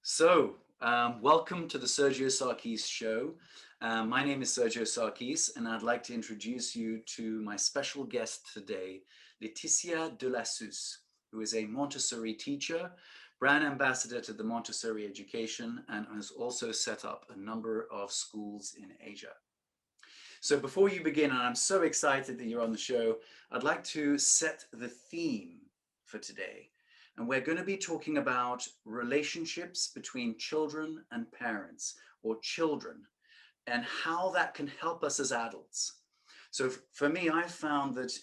Welcome to the Sergio Sarkis show. My name is Sergio Sarkis, and I'd like to introduce you to my special guest today, Leticia de Lassus, who is a Montessori teacher, brand ambassador to the Montessori education, and has also set up a number of schools in Asia. So before you begin, and I'm so excited that you're on the show, I'd like to set the theme for today. And we're going to be talking about relationships between children and parents, or children, and how that can help us as adults. So for me, I found that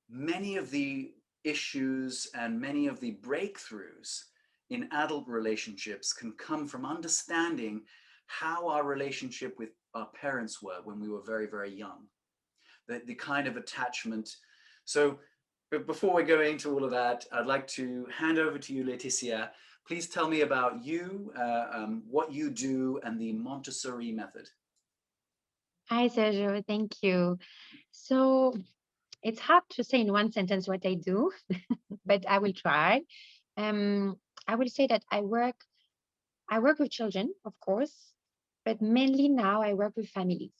many of the issues and many of the breakthroughs in adult relationships can come from understanding how our relationship with our parents were when we were very, very young, the kind of attachment. So but before we go into all of that, I'd like to hand over to you, Leticia. Please tell me about you, what you do, and the Montessori method. Hi, Sergio. Thank you. So it's hard to say in one sentence what I do, but I will try. Um, I will say that I work with children, of course, but mainly now I work with families.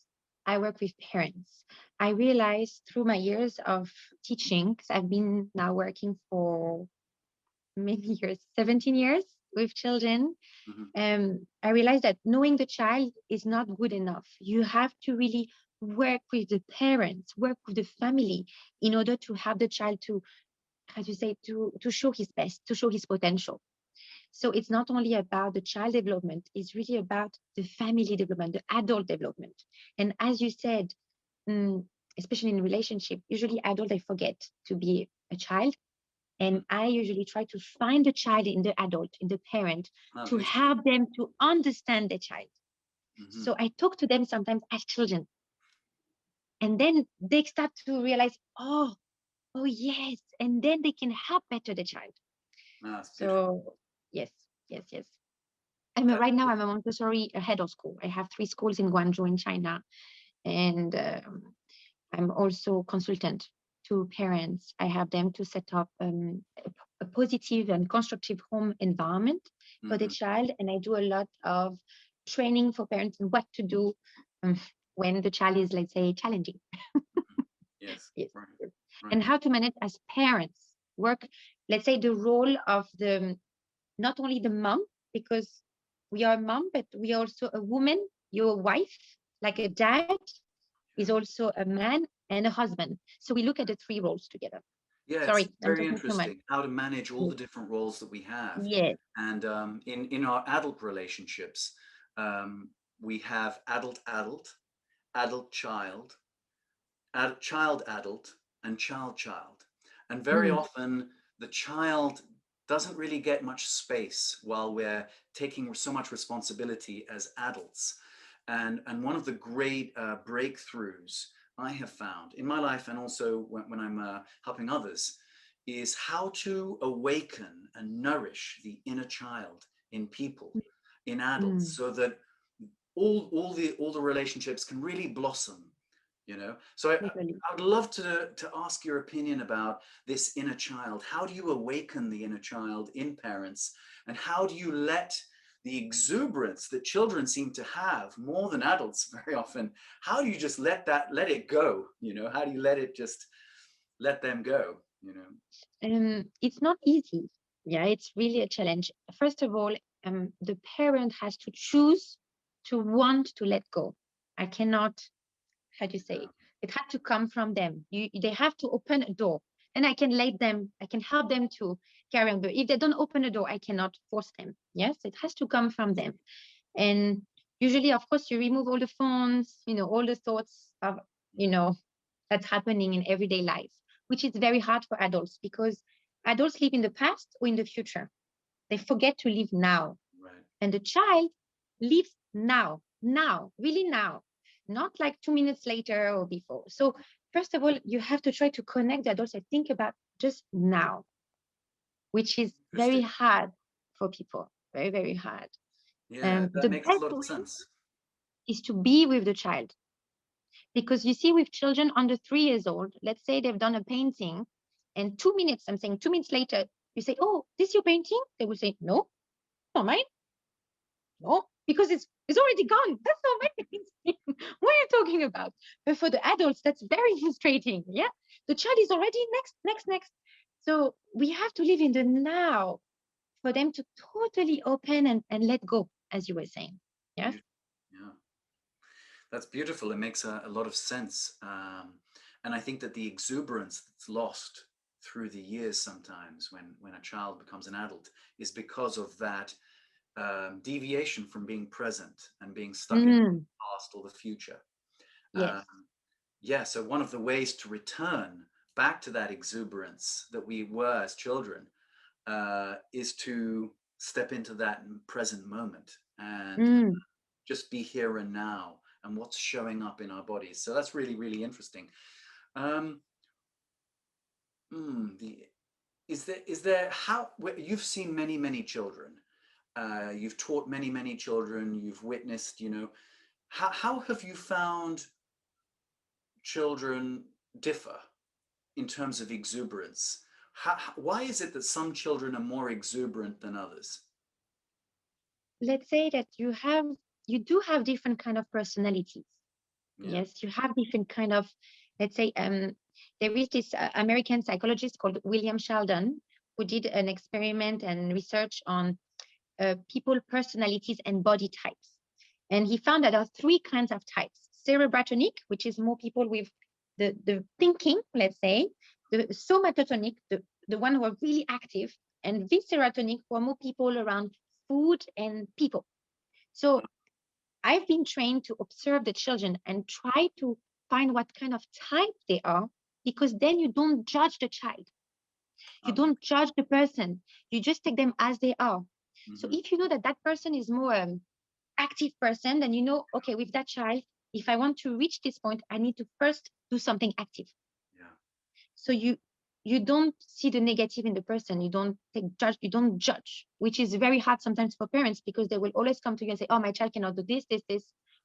I work with parents. I realized through my years of teaching, 'cause I've been now working for many years, 17 years with children. Mhm. I realized that knowing the child is not good enough. You have to really work with the parents, work with the family in order to have the child to, how do you say, to show his best, to show his potential. So it's not only about the child development, it's really about the family development, the adult development. And as you said, mm, especially in relationship, usually adult they forget to be a child. And I usually try to find the child in the adult, in the parent, Ah, to beautiful. help them to understand the child. Mhm. So I talk to them sometimes as children. And then they start to realize, oh yes. And then they can help better the child. Ah, that's beautiful. So yes, yes, yes. That's Right now I'm a beautiful. Montessori head of school. I have 3 schools in Guangzhou in China. And I'm also consultant to parents. I have them to set up a positive and constructive home environment for the Mhm. child. And I do a lot of training for parents and what to do um, when the child is, let's say, challenging. Mhm. Yes. Yes, Right. yes. Right. And how to manage as parents work, let's say, the role of the not only the mom, because we are a mom, but we are also a woman, your wife, like a dad is Yeah. also a man and a husband. So we look at the 3 roles together. Yeah, it's Sorry, I'm very talking too much. interesting how to manage all Yes, the different roles that we have. yes. And in our adult relationships, um, we have adult adult, adult child, child adult, and child child. And very Mm, often the child doesn't really get much space while we're taking so much responsibility as adults. And one of the great breakthroughs I have found in my life, and also when I'm helping others, is how to awaken and nourish the inner child in people, in adults, mm, so that all the relationships can really blossom. So totally. I would love to ask your opinion about this inner child. How do you awaken the inner child in parents, and how do you let the exuberance that children seem to have more than adults very often, how do you just let it go? How do you let them go? It's not easy. Yeah, it's really a challenge. First of all, the parent has to choose to want to let go. I cannot, how do you say, Yeah. it had to come from them. They have to open a door. And I can help them to carry on. But if they don't open a door, I cannot force them. Yes, it has to come from them. And usually, of course, you remove all the phones, all the thoughts of, you know, that's happening in everyday life, which is very hard for adults because adults live in the past or in the future. They forget to live now. Right. And the child lives now, really now, not like 2 minutes later or before. So, first of all, you have to try to connect the adults and think about just now, which is very Interesting. hard for people, very, very hard. Yeah, that The makes a best lot of way sense. is to be with the child. Because you see, with children under 3 years old, let's say they've done a painting, and 2 minutes, I'm saying 2 minutes later, you say, "Oh, this your painting?" They will say, "No, not mine." No, because it's already gone. That's so amazing. What are you talking about? But for the adults, that's very frustrating. Yeah, the child is already next. So we have to live in the now for them to totally open and let go, as you were saying. Yes. Yeah, that's beautiful. It makes a lot of sense. And I think that the exuberance that's lost through the years sometimes when a child becomes an adult is because of that deviation from being present and being stuck in the Mm, past or the future. Um, yes. yeah, so one of the ways to return back to that exuberance that we were as children is to step into that present moment and Mm. just be here and now and what's showing up in our bodies. So that's really, really interesting. Um, the is there how you've seen many, many children, you've taught many, many children, you've witnessed, how have you found children differ in terms of exuberance? Why is it that some children are more exuberant than others? Let's say that you do have different kind of personalities. Yeah. Yes, you have different kind of, let's say, there is this American psychologist called William Sheldon who did an experiment and research on people personalities and body types. And he found that there are three kinds of types: cerebratonic, which is more people with the thinking, let's say; the somatotonic, the one who are really active; and viscerotonic, who are more people around food and people. So I've been trained to observe the children and try to find what kind of type they are, because then you don't judge the child. You Okay. don't judge the person. You just take them as they are. So Hmm. if you know that that person is more active person, then you know, okay, with that child, if I want to reach this point, I need to first do something active. Yeah. So you don't see the negative in the person. You don't you don't judge, which is very hard sometimes for parents, because they will always come to you and say, oh, my child cannot do this.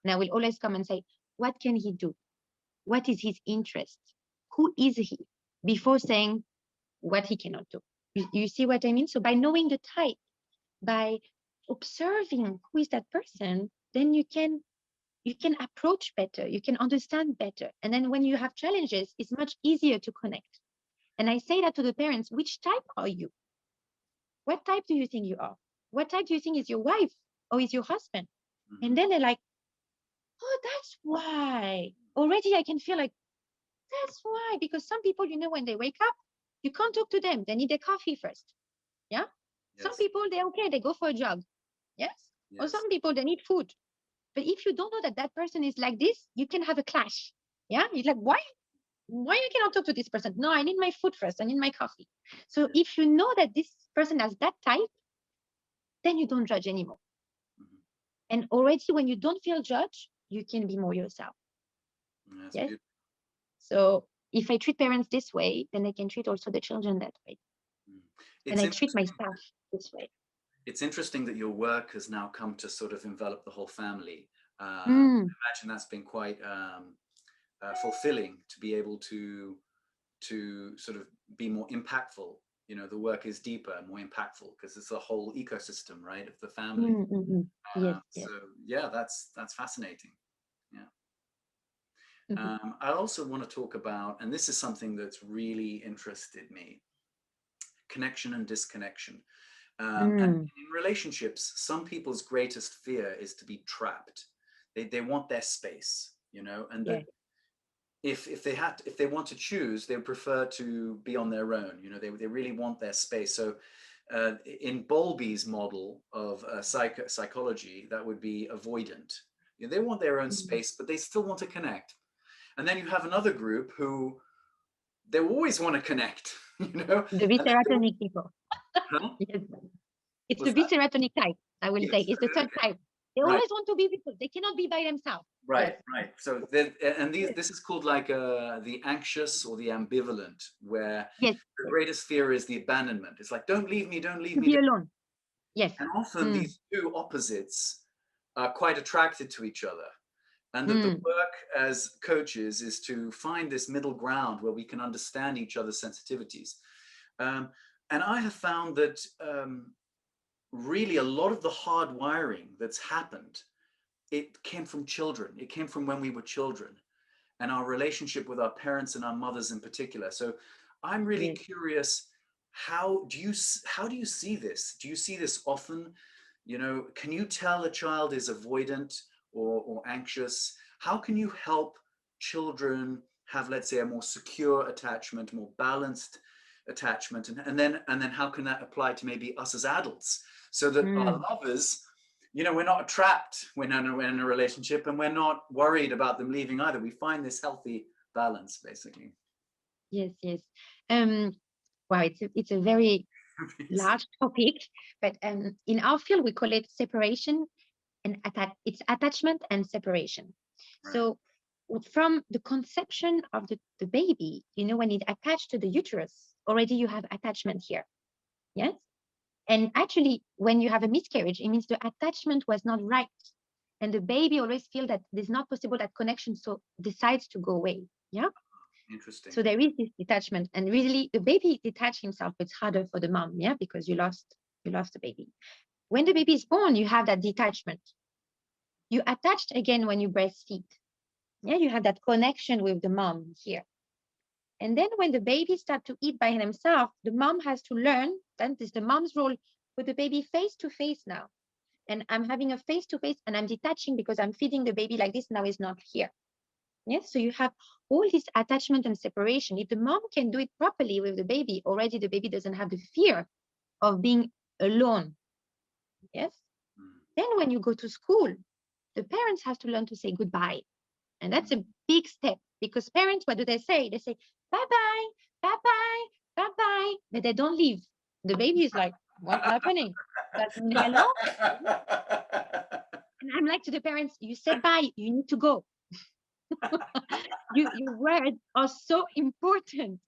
And I will always come and say, what can he do? What is his interest? Who is he? Before saying what he cannot do. You see what I mean? So by knowing the type, by observing who is that person, then you can approach better, you can understand better. And then when you have challenges, it's much easier to connect. And I say that to the parents: which type are you? What type do you think you are? What type do you think is your wife or is your husband? Hmm. And then they're like, oh, that's why. Already I can feel like, that's why. Because some people, when they wake up, you can't talk to them. They need their coffee first. Yeah. Some Yes. people, they're okay. They go for a jog. Yes. Or Yes. some people, they need food. But if you don't know that that person is like this, you can have a clash. Yeah. You're like, why you cannot talk to this person? No, I need my food first. I need my coffee. So Yeah. if you know that this person has that type, then you don't judge anymore. Hmm. And already when you don't feel judged, you can be more yourself. That's Yes. beautiful. So if I treat parents this way, then I can treat also the children that way. Mm. And It's I treat interesting. myself this way. It's interesting that your work has now come to sort of envelop the whole family. Mm, I imagine that's been quite fulfilling to be able to sort of be more impactful. The work is deeper and more impactful because it's a whole ecosystem, right, of the family. Yes, So yes. yeah, that's fascinating. Yeah. Mhm. I also want to talk about, and this is something that's really interested me: connection and disconnection. And Mm, in relationships, some people's greatest fear is to be trapped. They want their space, and yeah. that if they want to choose, they would prefer to be on their own. They really want their space. So in Bowlby's model of psychology, that would be avoidant. They want their own Mm. space, but they still want to connect. And then you have another group who they always want to connect, The and they don't. viscerotonic people. Huh? Yes. It's the What's that? viscerotonic type, I will say. Yes. It's the third Okay. type. They Right. always want to be people. They cannot be by themselves. Right, Yes. right. So and this is called like the anxious or the ambivalent, where Yes. the Yes. greatest fear is the abandonment. It's like, don't leave me, don't leave To me. be alone. Yes. And often Mm. these two opposites are quite attracted to each other. And that the Mm. work as coaches is to find this middle ground where we can understand each other's sensitivities. Um, and I have found that really a lot of the hard wiring that's happened, it came from children. It came from when we were children and our relationship with our parents and our mothers in particular. So I'm really Yes. curious, how do you see this? Do you see this often? You know, can you tell a child is avoidant or anxious? How can you help children have, let's say, a more secure attachment, more balanced attachment, and then how can that apply to maybe us as adults, so that our Mm. lovers, you know, we're not trapped when we're in a relationship, and we're not worried about them leaving either. We find this healthy balance, basically. Yes, yes. Um, wow, it's a very large topic, but in our field we call it separation and it's attachment and separation. Right. So from the conception of the baby, you know, when it attached to the uterus, already you have attachment here. Yes. And actually, when you have a miscarriage, it means the attachment was not right. And the baby always feel that there's not possible that connection, so decides to go away. Yeah. Interesting. So there is this detachment. And really the baby detach himself, it's harder for the mom, yeah, because you lost the baby. When the baby is born, you have that detachment. You attached again when you breastfeed. Yeah, you have that connection with the mom here. And then when the baby start to eat by himself, the mom has to learn, that is the mom's role, with the baby face to face now. And I'm having a face to face and I'm detaching because I'm feeding the baby like this, now is not here. Yes, so you have all this attachment and separation. If the mom can do it properly with the baby, already the baby doesn't have the fear of being alone. Yes. Mm. Then when you go to school, the parents have to learn to say goodbye. And that's a big step because parents, what do they say? They say, bye bye, bye bye, bye bye. But they don't leave. The baby is like, what's happening? That hello? And I'm like to the parents, you said bye, you need to go. Your words are so important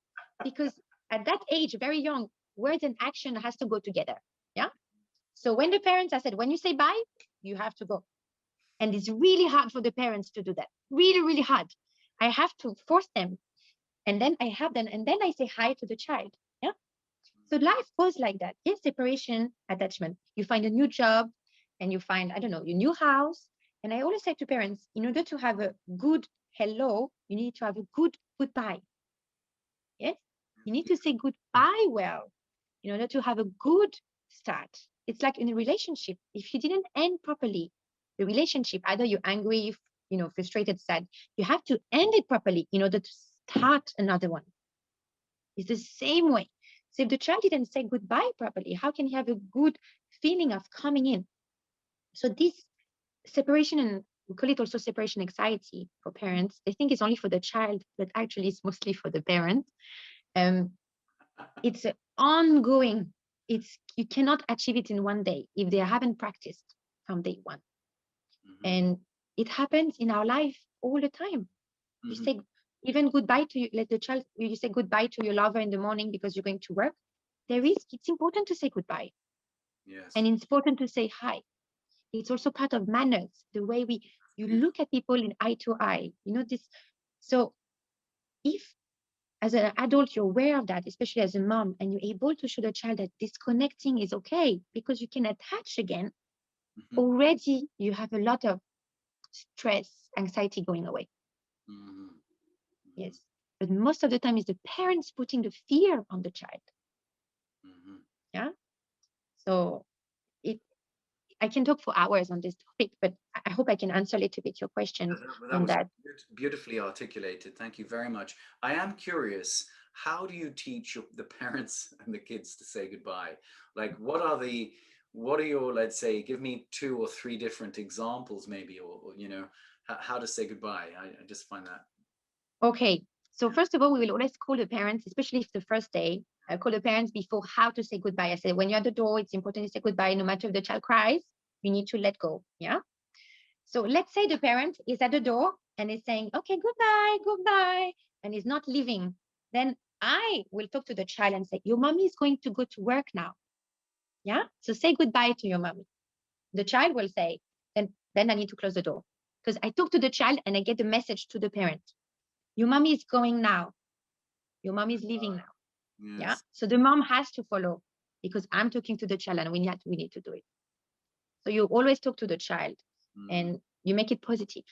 because at that age, very young, words and action has to go together. Yeah. So when the parents, I said, when you say bye, you have to go. And it's really hard for the parents to do that. Really, really hard. I have to force them. And then I have them. And then I say hi to the child. Yeah. So life goes like that. Yes, separation, attachment. You find a new job and you find, I don't know, your new house. And I always say to parents, in order to have a good hello, you need to have a good goodbye. Yes. You need to say goodbye well in order to have a good start. It's like in a relationship. If you didn't end properly, the relationship, either you're angry, frustrated, sad, you have to end it properly in order to start another one. It's the same way. So if the child didn't say goodbye properly, how can he have a good feeling of coming in? So this separation, and we call it also separation anxiety for parents, they think it's only for the child, but actually it's mostly for the parent. Um, it's ongoing. You cannot achieve it in one day if they haven't practiced from day one. Mhm. And it happens in our life all the time. You Mhm. say even goodbye to you, let the child, you say goodbye to your lover in the morning because you're going to work. It's important to say goodbye. Yes. And it's important to say hi. It's also part of manners, the way you Beautiful. look at people in eye to eye. This. So if as an adult you're aware of that, especially as a mom, and you're able to show the child that disconnecting is okay because you can attach again, Mhm. already you have a lot of stress, anxiety going away. Mhm. Mhm. Yes. But most of the time is the parents putting the fear on the child. Mhm. Yeah. So it I can talk for hours on this topic, but I hope I can answer a little bit your questions That on was that. beautifully articulated. Thank you very much. I am curious, how do you teach the parents and the kids to say goodbye? Like, what are your, let's say, give me 2 or 3 different examples, maybe, or how to say goodbye. I just find that. Okay. So first of all, we will always call the parents, especially if the first day, call the parents before how to say goodbye. I said, when you're at the door, it's important to say goodbye. No matter if the child cries, you need to let go. Yeah. So let's say the parent is at the door and is saying, okay, goodbye, goodbye, and is not leaving. Then I will talk to the child and say, your mommy is going to go to work now. Yeah. So say goodbye to your mommy. The child will say, then I need to close the door. Because I talk to the child and I get the message to the parent. Your mommy is going now. Your mom is leaving now. Yeah. Yes. So the mom has to follow. because I'm talking to the child and we need to do it. So you always talk to the child and you make it positive.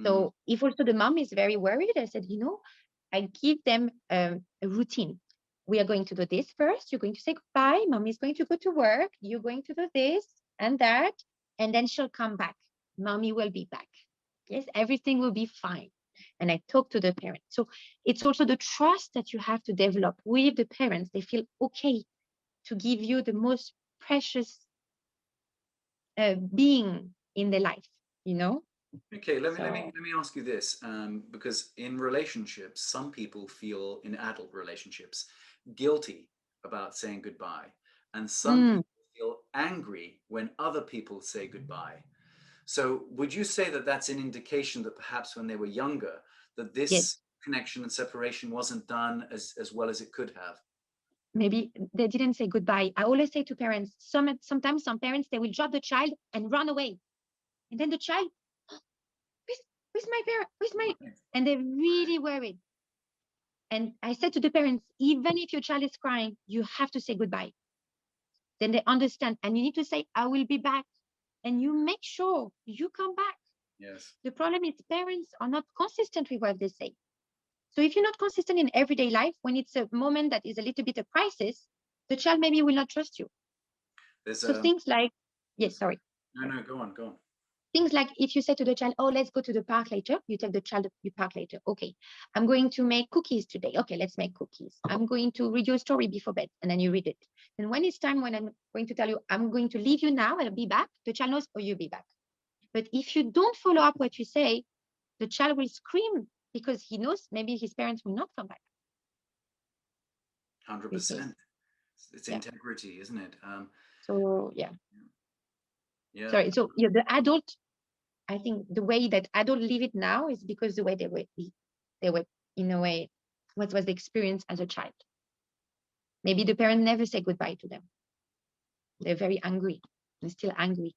So if also the mom is very worried, I said, I give them a routine. We are going to do this first. You're going to say goodbye. Mom is going to go to work. You're going to do this and that. And then she'll come back. Mommy will be back. Yes, everything will be fine. And I talk to the parents. So it's also the trust that you have to develop with the parents. They feel okay to give you the most precious being in their life, Okay, let me ask you this, because in relationships, some people feel in adult relationships guilty about saying goodbye, and some people feel angry when other people say goodbye. So, would you say that that's an indication that perhaps when they were younger, that yes, this connection and separation wasn't done as well as it could have? maybe they didn't say goodbye. I always say to parents, sometimes some parents, they will drop the child and run away. And then the child, where's my parent? Where's my? And they're really worried. And I said to the parents, even if your child is crying, you have to say goodbye. Then they understand. And you need to say, I will be back. And you make sure you come back. Yes. The problem is parents are not consistent with what they say. So if you're not consistent in everyday life, when it's a moment that is a little bit a crisis, the child maybe will not trust you. There's So things like, yes, sorry. No, go on. Things like if you say to the child, oh, let's go to the park later, you tell the child to the park later. Okay, I'm going to make cookies today. Okay, let's make cookies. I'm going to read you a story before bed, and then you read it. And when it's time, when I'm going to tell you, I'm going to leave you now, I'll be back, the child knows, oh, you'll be back. But if you don't follow up what you say, the child will scream because he knows maybe his parents will not come back. 100%. It's Yeah. integrity, isn't it? So yeah. Yeah. Sorry. So yeah, the adult, I think the way that adults live it now is because the way they were in a way, what was the experience as a child. Maybe the parent never say goodbye to them. They're very angry. They're still angry.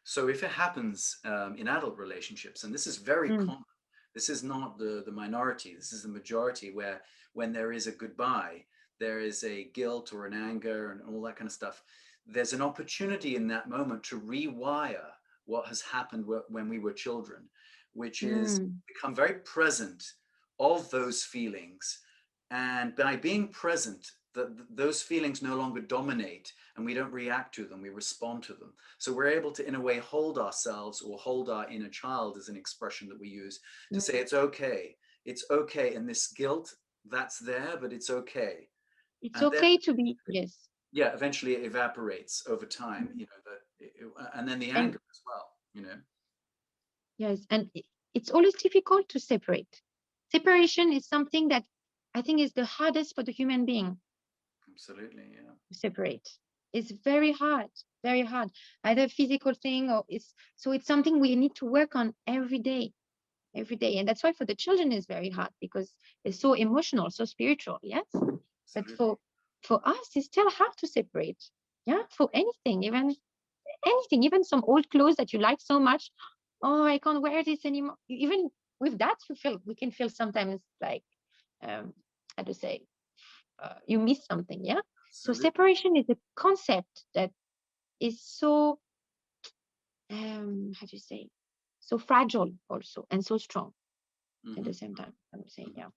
So if it happens in adult relationships, and this is very common, this is not the minority, this is the majority, where when there is a goodbye, there is a guilt or an anger and all that kind of stuff. There's an opportunity in that moment to rewire what has happened when we were children, which is become very present of those feelings. And by being present, those feelings no longer dominate and we don't react to them, we respond to them. So we're able to, in a way, hold ourselves or hold our inner child, is an expression that we use to say, it's okay. And this guilt, that's there, but it's okay. It's And then, okay to be, yes. yeah, eventually it evaporates over time, and then the anger as well, Yes, and it's always difficult to separate. Separation is something that I think is the hardest for the human being. Absolutely, yeah. To separate. It's very hard, very hard. Either physical thing or it's something we need to work on every day, every day. And that's why for the children it's very hard because it's so emotional, so spiritual, yes. But Absolutely. for us, it's still hard to separate. Yeah, for anything, even anything, even some old clothes that you like so much. Oh, I can't wear this anymore. Even with that, we can feel sometimes like how to say you miss something. Yeah. So Absolutely. separation is a concept that is so how do you say so fragile also and so strong at the same time. I would say, yeah.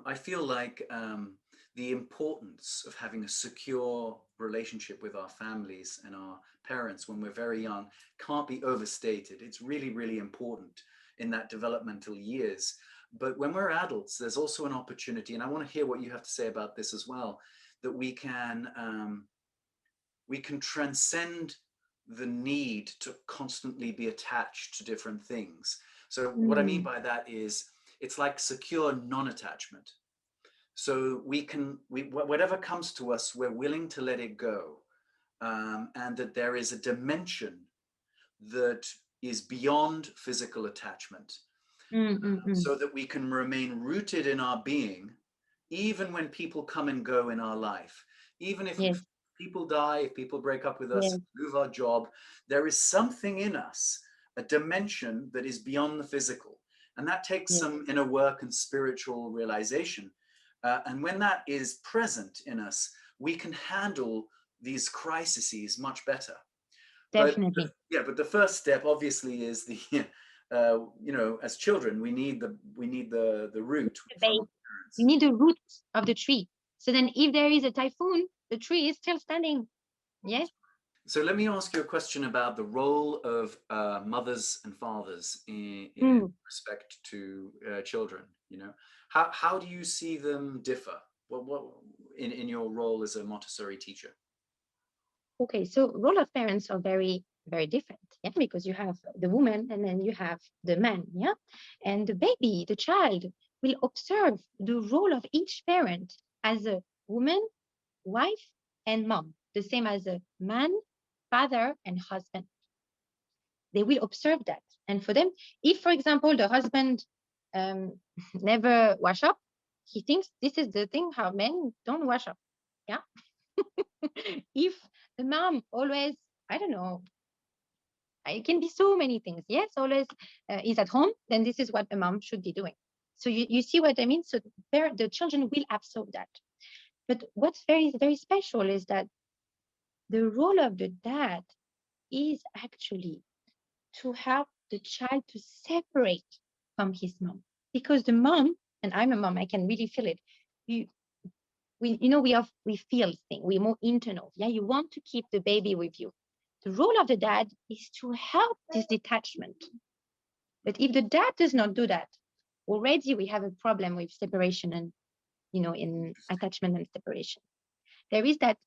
I feel like the importance of having a secure relationship with our families and our parents when we're very young can't be overstated. It's really, really important in that developmental years. But when we're adults, there's also an opportunity, and I want to hear what you have to say about this as well, that we can transcend the need to constantly be attached to different things. So what I mean by that is it's like secure non-attachment. So whatever comes to us, we're willing to let it go. And that there is a dimension that is beyond physical attachment. So that we can remain rooted in our being, even when people come and go in our life. Even if Yes. people die, if people break up with us, Yes. lose our job, there is something in us, a dimension that is beyond the physical. And that takes Yes. some inner work and spiritual realization. And when that is present in us, we can handle these crises much better. Definitely. But the first step obviously is the as children we need the root The from base. our You parents. need the root of the tree. So then if there is a typhoon, the tree is still standing. Yes. So let me ask you a question about the role of mothers and fathers in Mm. respect to children. How do you see them differ? What in your role as a Montessori teacher? Okay, so role of parents are very, very different, yeah, because you have the woman and then you have the man, yeah, and the baby, the child, will observe the role of each parent as a woman, wife, and mom, the same as a man, father, and husband. They will observe that, and for them, if, for example, the husband um, never wash up, he thinks this is the thing how men don't wash up, yeah. If the mom always, I don't know, it can be so many things. Yes, always is at home, then this is what a mom should be doing. So you see what I mean? So the children will absorb that. But what's very, very special is that the role of the dad is actually to help the child to separate from his mom. Because the mom, and I'm a mom, I can really feel it. You, we feel things, we're more internal. Yeah, you want to keep the baby with you. The role of the dad is to help this detachment. But if the dad does not do that, already we have a problem with separation and in attachment and separation. There is that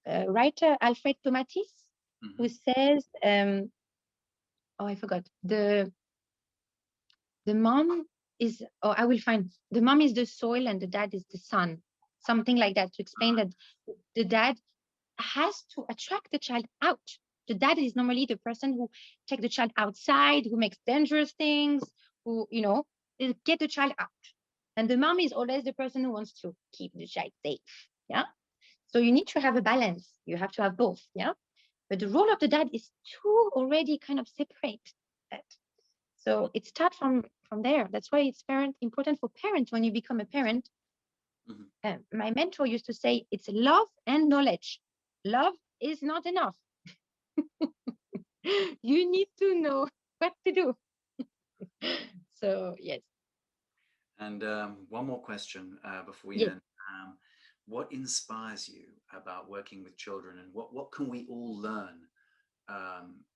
writer Alfred Tomatis Mm-hmm. who says, oh, I forgot the mom is, oh, I will find, the mom is the soil and the dad is the sun, something like that, to explain that the dad has to attract the child out. The dad is normally the person who take the child outside, who makes dangerous things, who get the child out. And the mom is always the person who wants to keep the child safe. Yeah. So you need to have a balance. You have to have both. Yeah. But the role of the dad is to already kind of separate that. So it starts from there. That's why it's important for parents when you become a parent. Mm-hmm. My mentor used to say it's love and knowledge. Love is not enough. You need to know what to do. So yes, And one more question before we yes. end. What inspires you about working with children, and what can we all learn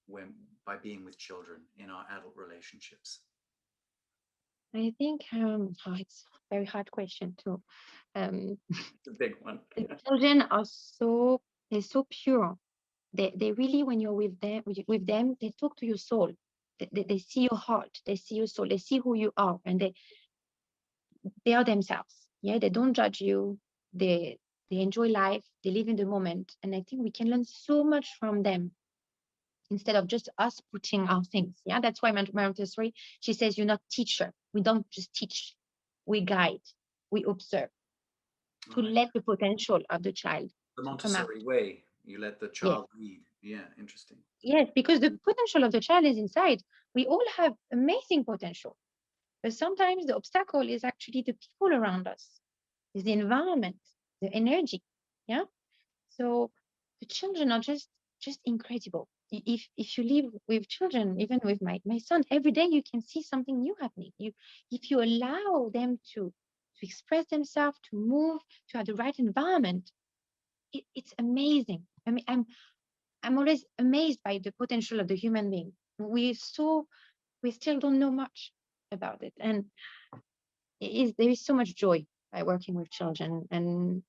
when by being with children in our adult relationships? I think it's a very hard question too. Um, It's a big one. the children are they're so pure. They really, when you're with them, they talk to your soul. They see your heart. They see your soul. They see who you are, and they are themselves. Yeah, they don't judge you. They enjoy life. They live in the moment, and I think we can learn so much from them instead of just us putting our things. Yeah, that's why Montessori, she says, you're not teacher. We don't just teach. We guide. We observe All to right. let the potential of the child The to come out. Montessori way. You let the Yes, child lead. Yeah, interesting. yes, because the potential of the child is inside. We all have amazing potential, but sometimes the obstacle is actually the people around us, is the environment, the energy. Yeah. So the children are just incredible. If you live with children, even with my son, every day you can see something new happening. If you allow them to express themselves, to move, to have the right environment, it's amazing. I mean, I'm always amazed by the potential of the human being. We still don't know much about it, and there is so much joy by working with children. And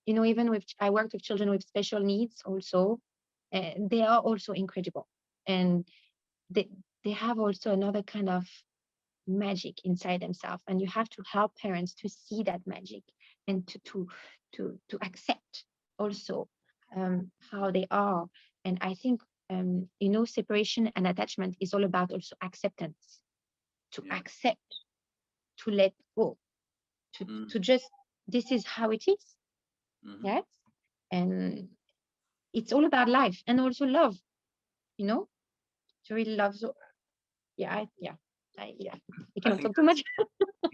even with I worked with children with special needs also. They are also incredible, and they they have also another kind of magic inside themselves, and you have to help parents to see that magic and to accept also how they are. And I think separation and attachment is all about also acceptance, to Yeah. accept, to let go, Mm. to just, this is how it is. Mm-hmm. Yes. And it's all about life and also love, you know to really love. So yeah, Yeah, I I cannot think talk too much.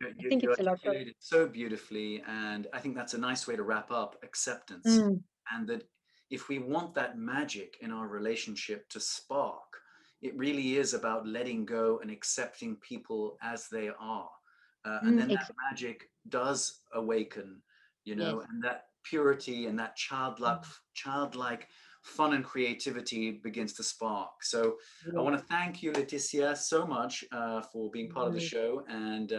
I think you it's a lot. articulated so beautifully, and I think that's a nice way to wrap up acceptance. Mm, And that if we want that magic in our relationship to spark, it really is about letting go and accepting people as they are. And then that ex- magic does awaken, yes. and that purity and that childlike fun and creativity begins to spark. So I Yes. want to thank you, Leticia, so much for being part of the Mm, show, and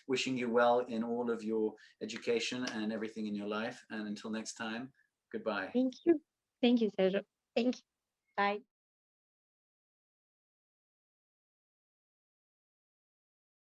wishing you well in all of your education and everything in your life. And until next time, goodbye. thank you. Thank you, Sergio. Thank you. Bye.